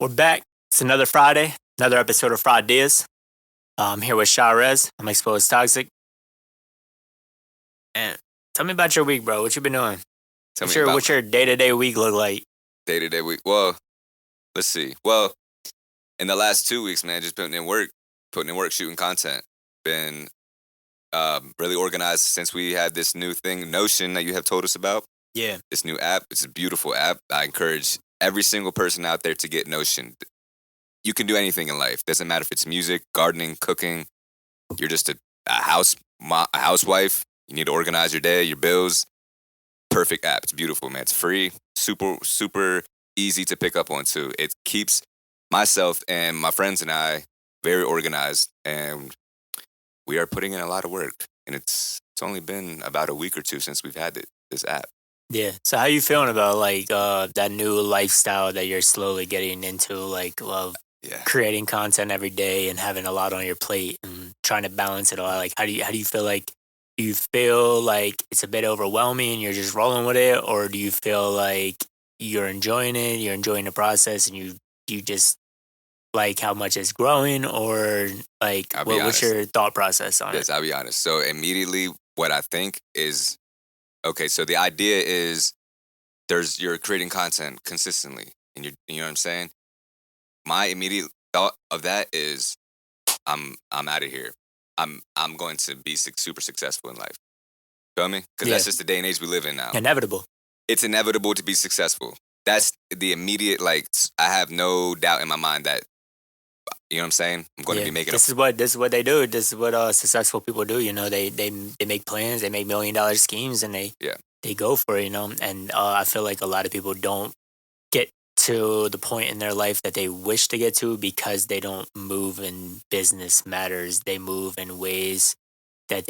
We're back. It's another Friday, another episode of FRIDEAS. I'm here with Sharez. I'm Exposed Toxic. And tell me about your week, bro. What you been doing? Tell What's me your about what's your day-to-day week look like? day-to-day week. Well, let's see. Well, in the last 2 weeks, man, just putting in work, shooting content. Been really organized since we had this new thing, Notion, that you have told us about. Yeah. This new app. It's a beautiful app. I encourage every single person out there to get Notion. You can do anything in life. Doesn't matter if it's music, gardening, cooking. You're just a housewife. You need to organize your day, your bills. Perfect app. It's beautiful, man. It's free, super easy to pick up on too. It keeps myself and my friends and I very organized, and we are putting in a lot of work. And it's only been about a week or two since we've had this app. Yeah. So how you feeling about that new lifestyle that you're slowly getting into, like of Yeah, creating content every day and having a lot on your plate and trying to balance it all? Like how do you feel like do you feel like it's a bit overwhelming and you're just rolling with it, or do you feel like you're enjoying it, you're enjoying the process, and you just like how much it's growing, or like I'll be what's honest. your thought process on it? Yes, I'll be honest. So immediately, what I think is okay. So the idea is you're creating content consistently, and you know what I'm saying. My immediate thought of that is I'm out of here. I'm going to be super successful in life. Feel me? Because Yeah, that's just the day and age we live in now. inevitable. It's inevitable to be successful. That's the immediate, like, I have no doubt in my mind that, you know what I'm saying? I'm going to Yeah, be making this is what they do. This is what successful people do. You know, they make plans, they make $1 million schemes, and yeah, they go for it. You know, and I feel like a lot of people don't get to the point in their life that they wish to get to because they don't move in business matters. They move in ways that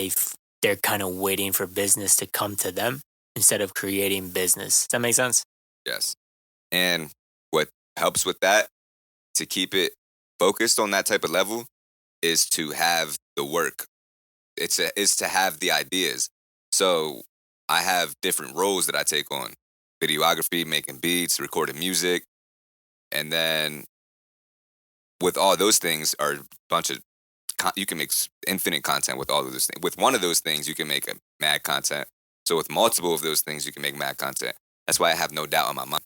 they're kind of waiting for business to come to them instead of creating business. Does that make sense? yes. And what helps with that, to keep it focused on that type of level, is to have the work. Is to have the ideas. So I have different roles that I take on: videography, making beats, recording music, and then with all those things are a bunch of you can make infinite content with all of those things. With one of those things, you can make a mad content. So with multiple of those things, you can make mad content. That's why I have no doubt in my mind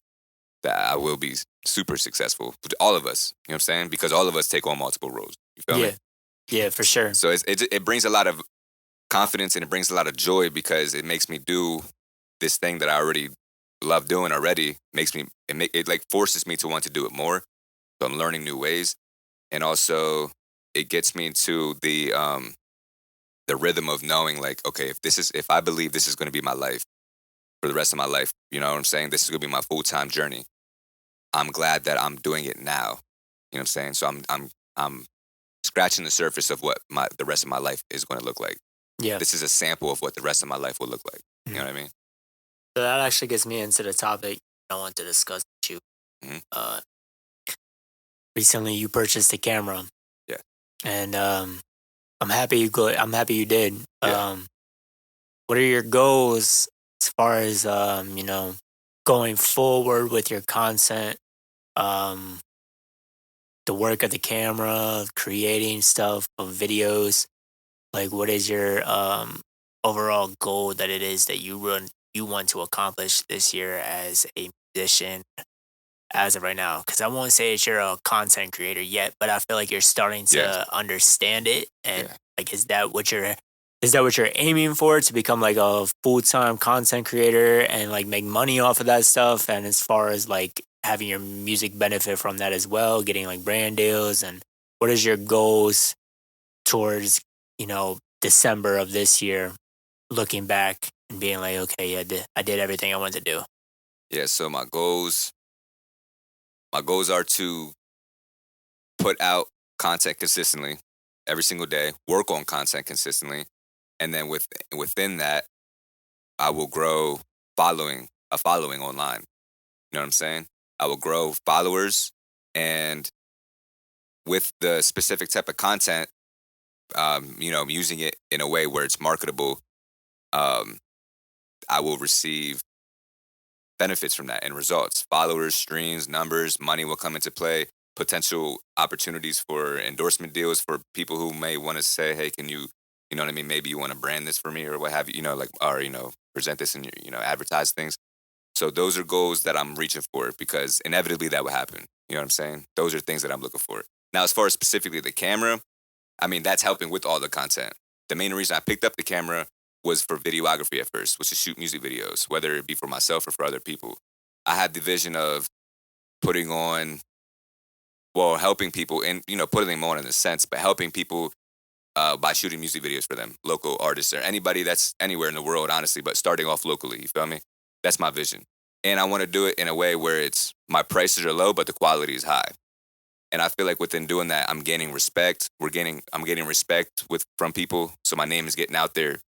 that I will be super successful. All of us, you know what I'm saying? Because all of us take on multiple roles. You feel me? Yeah, yeah, for sure. So it brings a lot of confidence, and it brings a lot of joy because it makes me do this thing that I already love doing already. Makes me it like forces me to want to do it more. So I'm learning new ways, and also it gets me into the rhythm of knowing, like, okay, if I believe this is going to be my life for the rest of my life, you know what I'm saying? This is going to be my full-time journey. I'm glad that I'm doing it now. You know what I'm saying? So I'm scratching the surface of what the rest of my life is going to look like. Yeah. This is a sample of what the rest of my life will look like. You know Mhm. what I mean? So that actually gets me into the topic I want to discuss with you. Hmm. Uh, Recently you purchased a camera, Yeah, and I'm happy you did. yeah, What are your goals as far as going forward with your content? Um, the work of the camera, creating stuff of videos. Like, what is your overall goal that it is that you want to accomplish this year as a musician as of right now? Because I won't say that you're a content creator yet, but I feel like you're starting yeah, to understand it. And yeah. like, is that what you're aiming for, to become like a full time content creator and like make money off of that stuff? And as far as like having your music benefit from that as well, getting like brand deals, and what is your goals towards December of this year, looking back and being like, okay, yeah, I did everything I wanted to do. Yeah. So my goals are to put out content consistently every single day, work on content consistently, and then within that, I will grow following online. You know what I'm saying? I will grow followers, and with the specific type of content, using it in a way where it's marketable, um, I will receive benefits from that and results. Followers, streams, numbers, money will come into play. Potential opportunities for endorsement deals for people who may want to say, "Hey, can you, you know what I mean? Maybe you want to brand this for me or what have you, you know, like or present this in your, advertise things." So those are goals that I'm reaching for because inevitably that will happen. You know what I'm saying? Those are things that I'm looking for. Now, as far as specifically the camera, I mean, that's helping with all the content. The main reason I picked up the camera was for videography at first, was to shoot music videos, whether it be for myself or for other people. I had the vision of putting on, well, helping people and, putting them on in a sense, but helping people by shooting music videos for them, local artists or anybody that's anywhere in the world, honestly, but starting off locally. You feel me? That's my vision. And I want to do it in a way where it's my prices are low, but the quality is high. And I feel like within doing that, I'm gaining respect. I'm getting respect from people. So my name is getting out there.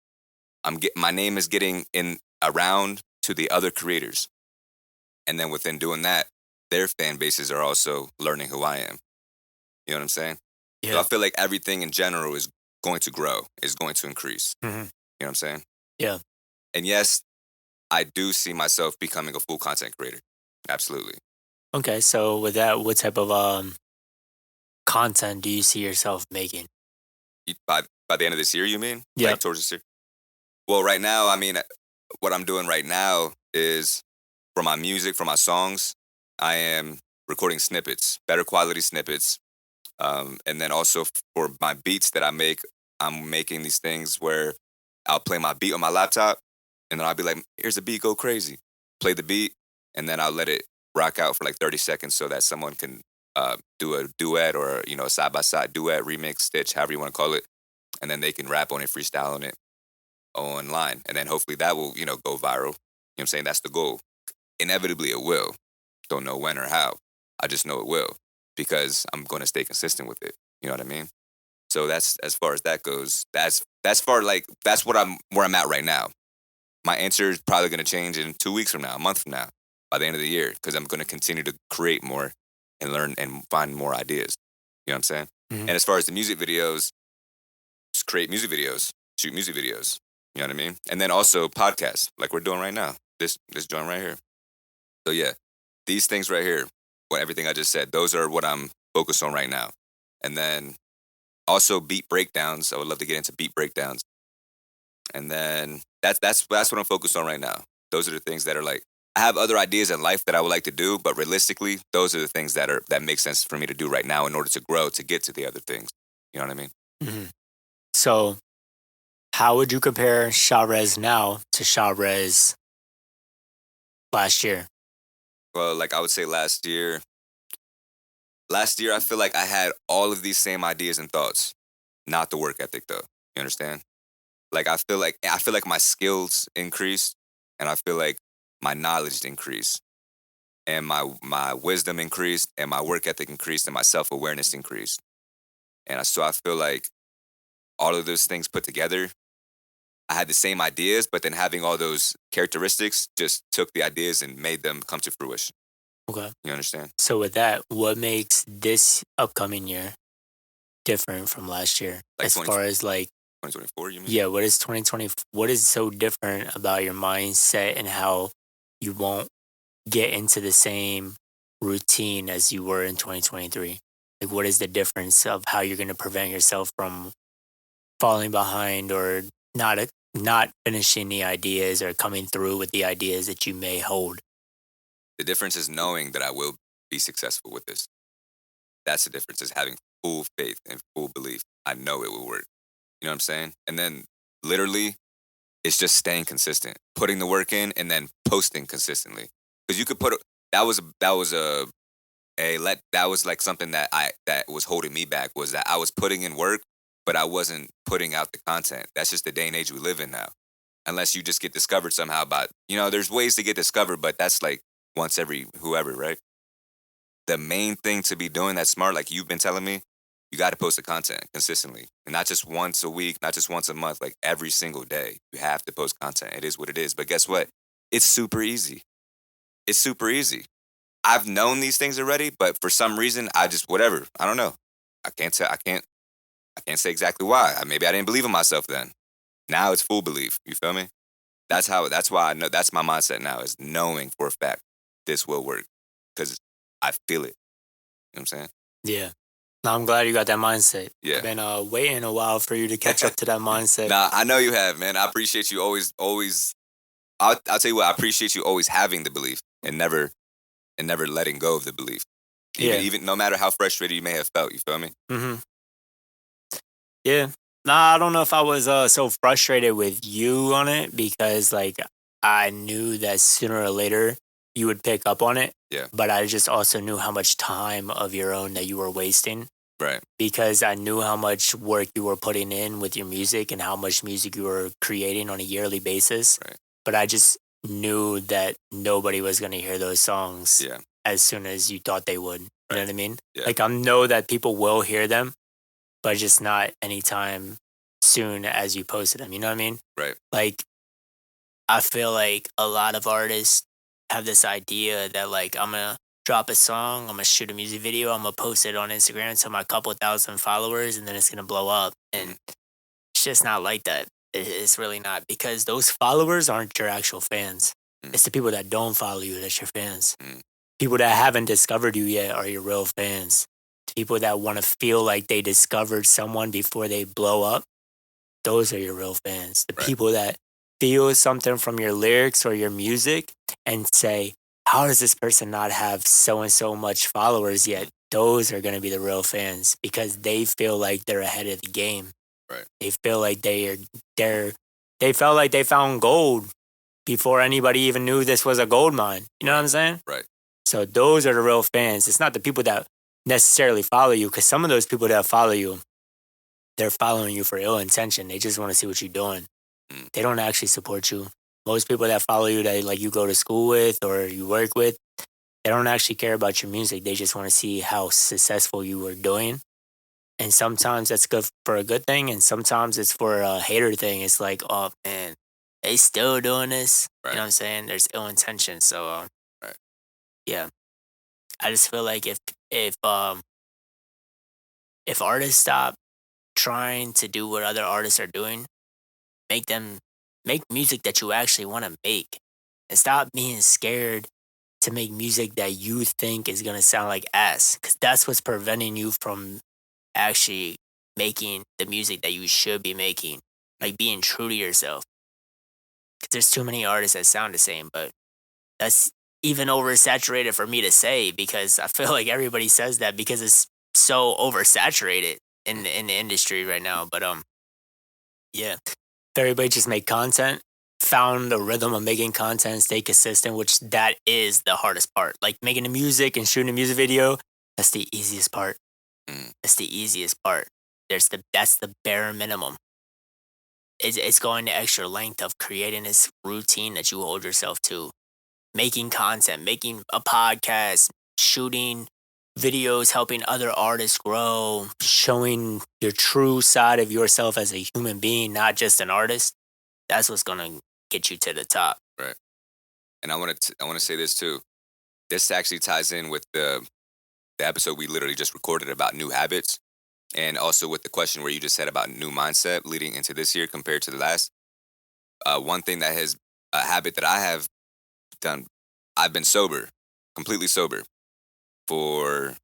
My name is getting in around to the other creators. And then within doing that, their fan bases are also learning who I am. You know what I'm saying? So I Yeah. feel like everything in general is going to grow, is going to increase. Hmm. You know what I'm saying? Yeah. And yes, I do see myself becoming a full content creator. Absolutely. Okay. So with that, what type of content do you see yourself making? By the end of this year, you mean? Like Yep. towards this year? Well, right now, I mean, what I'm doing right now is for my music, for my songs, I am recording snippets, better quality snippets. And then also for my beats that I make, I'm making these things where I'll play my beat on my laptop and then I'll be like, here's a beat, go crazy. Play the beat, and then I'll let it rock out for like 30 seconds so that someone can do a duet or, a side by side duet, remix, stitch, however you want to call it. And then they can rap on it, freestyle on it online. And then hopefully that will, go viral. You know what I'm saying? That's the goal. Inevitably it will. Don't know when or how. I just know it will because I'm going to stay consistent with it. You know what I mean? So that's as far as that goes. That's far like that's what I'm where I'm at right now. My answer is probably going to change in 2 weeks from now, a month from now, by the end of the year, because I'm going to continue to create more and learn and find more ideas. You know what I'm saying? Hmm. And as far as the music videos, just create music videos, shoot music videos. You know what I mean? And then also podcasts, like we're doing right now. This joint right here. So yeah, these things right here, what everything I just said, those are what I'm focused on right now. And then also beat breakdowns. I would love to get into beat breakdowns. And then that's what I'm focused on right now. Those are the things that are like I have other ideas in life that I would like to do, but realistically, those are the things that make sense for me to do right now in order to grow to get to the other things. You know what I mean? Hmm. So how would you compare Chavez now to Chavez last year? Well, like I would say last year I feel like I had all of these same ideas and thoughts, not the work ethic though. You understand? Like I feel like my skills increased and I feel like my knowledge increased and my wisdom increased and my work ethic increased and my self-awareness increased. So I feel like all of those things put together, I had the same ideas, but then having all those characteristics just took the ideas and made them come to fruition. Okay. You understand? So with that, what makes this upcoming year different from last year? Like As far as like, 2024, you mean? yeah, what is 2020? What is so different about your mindset and how you won't get into the same routine as you were in 2023? Like, what is the difference of how you're going to prevent yourself from falling behind or not finishing the ideas or coming through with the ideas that you may hold? The difference is knowing that I will be successful with this. That's the difference, is having full faith and full belief. I know it will work. You know what I'm saying? And then literally, it's just staying consistent, putting the work in, and then posting consistently. Because you could put that was like something that was holding me back was that I was putting in work, but I wasn't putting out the content. That's just the day and age we live in now. Unless you just get discovered somehow, there's ways to get discovered, but that's like once every whoever, right? The main thing to be doing that's smart, like you've been telling me, you got to post the content consistently, and not just once a week, not just once a month, like every single day. You have to post content. It is what it is. But guess what? It's super easy. It's super easy. I've known these things already, but for some reason, I just whatever. I don't know. I can't tell. I can't say exactly why. Maybe I didn't believe in myself then. Now it's full belief. You feel me? That's why I know. That's my mindset now, is knowing for a fact this will work, because I feel it. You know what I'm saying? Yeah. No, I'm glad you got that mindset. I've Yeah. been waiting a while for you to catch up to that mindset. Nah, I know you have, man. I appreciate you always. I'll tell you what. I appreciate you always having the belief and never letting go of the belief. Yeah. Even no matter how frustrated you may have felt. You feel me? Hmm. Yeah. Nah, I don't know if I was so frustrated with you on it because like I knew that sooner or later you would pick up on it, Yeah. but I just also knew how much time of your own that you were wasting Right. because I knew how much work you were putting in with your music and how much music you were creating on a yearly basis. Right. But I just knew that nobody was going to hear those songs Yeah. as soon as you thought they would. You know Right. what I mean? Yeah. Like I know that people will hear them, but just not anytime soon as you posted them. You know what I mean? Right. Like I feel like a lot of artists have this idea that like I'm gonna drop a song, I'm gonna shoot a music video, I'm gonna post it on Instagram to my couple thousand followers, and then it's gonna blow up. Mhm. And it's just not like that. It's really not because those followers aren't your actual fans. Mhm. It's the people that don't follow you that's your fans. Mhm. People that haven't discovered you yet are your real fans. People that want to feel like they discovered someone before they blow up, those are your real fans. The Right. people that feel something from your lyrics or your music and say, how does this person not have so and so much followers yet? Those are going to be the real fans because they feel like they're ahead of the game. Right. They feel like they felt like they found gold before anybody even knew this was a gold mine. You know what I'm saying? Right. So those are the real fans. It's not the people that necessarily follow you because some of those people that follow you, they're following you for ill intention. They just want to see what you're doing. Mm. They don't actually support you. Most people that follow you that like you go to school with or you work with, they don't actually care about your music. They just want to see how successful you are doing. And sometimes that's good for a good thing, and sometimes it's for a hater thing. It's like, oh man, they still doing this. You Right. know what I'm saying? There's ill intention. So Right. yeah, I just feel like if artists stop trying to do what other artists are doing, make them make music that you actually want to make, and stop being scared to make music that you think is gonna sound like ass, because that's what's preventing you from actually making the music that you should be making, like being true to yourself. Because there's too many artists that sound the same, but that's even oversaturated for me to say because I feel like everybody says that because it's so oversaturated in the industry right now. But yeah, if everybody just make content, found the rhythm of making content, and stay consistent, which that is the hardest part. Like making the music and shooting a music video, that's the easiest part. Mm. That's the easiest part. That's the bare minimum. It's going the extra length of creating this routine that you hold yourself to, making content, making a podcast, shooting videos, helping other artists grow, showing your true side of yourself as a human being, not just an artist. That's what's gonna get you to the top. Right. And I want to say this too. This actually ties in with the episode we literally just recorded about new habits, and also with the question where you just said about new mindset leading into this year compared to the last. One thing that has a habit that I have done, I've been sober, completely sober for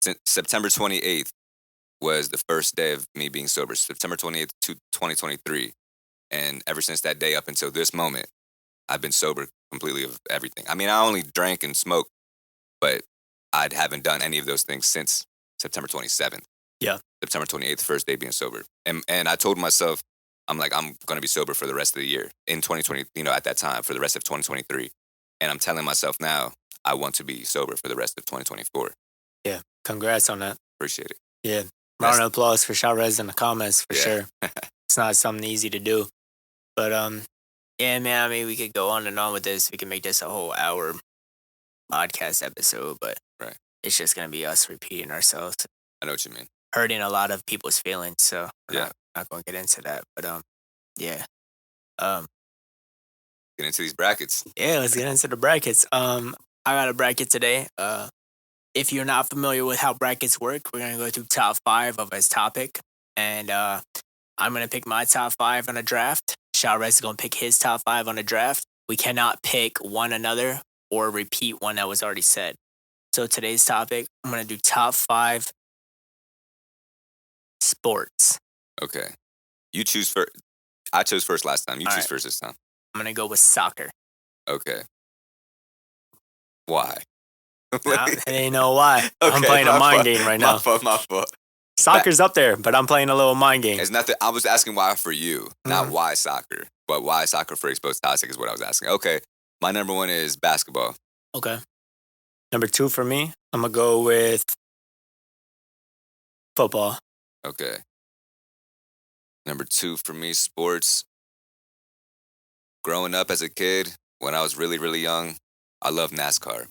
since September 28th was the first day of me being sober. September 28th, 2023. And ever since that day up until this moment, I've been sober completely of everything. I mean, I only drank and smoked, but I haven't done any of those things since September 27th. Yeah. September 28th, first day being sober. And I told myself, I'm like, I'm going to be sober for the rest of the year in 2020, at that time, for the rest of 2023. And I'm telling myself now, I want to be sober for the rest of 2024. Yeah. Congrats on that. Appreciate it. Yeah. Round of applause for Chavez in the comments for Yeah. sure. It's not something easy to do. But yeah, man, I mean we could go on and on with this. We can make this a whole hour podcast episode, but Right. it's just gonna be us repeating ourselves, I know what you mean. hurting a lot of people's feelings. So we're Yeah. not gonna get into that. But yeah. Um Get into these brackets. yeah, let's get into the brackets. I got a bracket today. If you're not familiar with how brackets work, we're gonna go through top five of his topic. And I'm gonna pick my top five on a draft. Shawrez is going to pick his top 5 on the draft. We cannot pick one another or repeat one that was already said. So today's topic, I'm going to do top 5 sports. Okay. You choose first. I chose first last time. You All choose right. first this time. I'm going to go with soccer. Okay. Why? I didn't know why. I'm Okay, playing a my mind fault. game right My now. fault. My fault. Soccer's up there, but I'm playing a little mind game. It's nothing. I was asking why for you, not why soccer, but why soccer for Exposed Toxic is what I was asking. Okay. My number 1 is basketball. Okay. Number 2 for me, I'm going to go with football. Okay. Number 2 for me, sports. Growing up as a kid, when I was really, really young, I loved NASCAR.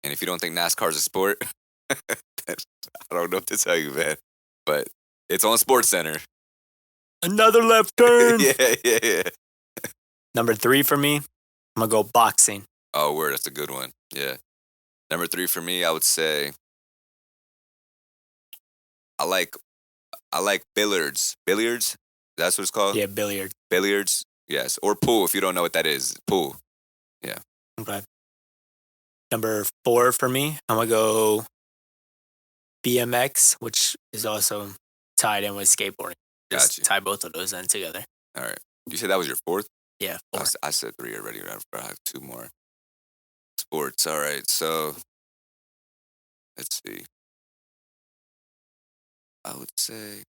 And if you don't think NASCAR is a sport, I don't know what to tell you, man. But it's on Sports Center. Another left turn. Yeah. Number 3 for me, I'm going to go boxing. Oh, word, that's a good one. Yeah. Number 3 for me, I would say I like billiards. Billiards? That's what it's called? Yeah, billiard. Billiards? Yes. Or pool, if you don't know what that is. Pool. Yeah. Okay. Number 4 for me, I'm going to go BMX, which is also tied in with skateboarding. Just Gotcha. tie both of those in together. All right. You said that was your 4th? Yeah, 4. I said 3 already. I have 2 more. Sports. All right. So let's see. I would say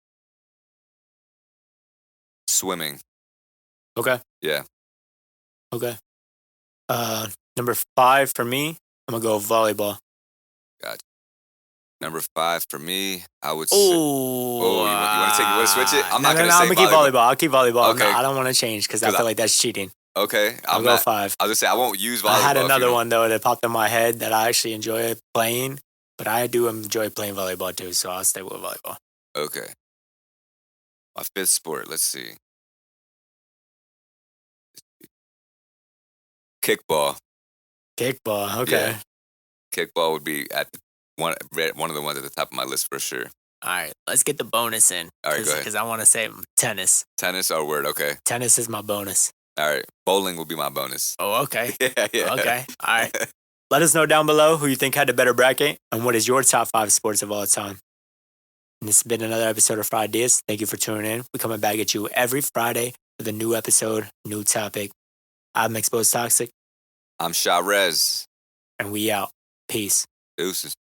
swimming. Okay. Yeah. Okay. Number 5 for me, I'm going to go volleyball. Gotcha. Number 5 for me, I would say. Oh, You want to switch it? I'm no, not going to no, say I'm going to keep volleyball. I'll keep volleyball. Okay. No, I don't want to change because I feel like that's cheating. Okay. I'll go 5. I was going to say, I won't use volleyball. I had another one, though, that popped in my head that I actually enjoy playing, but I do enjoy playing volleyball, too, so I'll stay with volleyball. Okay. My 5th sport, let's see. Kickball. Kickball, okay. Yeah. Kickball would be at one of the ones at the top of my list for sure. All right, let's get the bonus in. All right, go ahead. Because I want to say tennis. Tennis or word, okay. Tennis is my bonus. All right. Bowling will be my bonus. Oh, okay. Yeah. Okay, all right. Let us know down below who you think had the better bracket and what is your top 5 sports of all time. And this has been another episode of FRIDEAS. Thank you for tuning in. We're coming back at you every Friday with a new episode, new topic. I'm Exposed Toxic. I'm Shawrez. And we out. Peace. Deuces.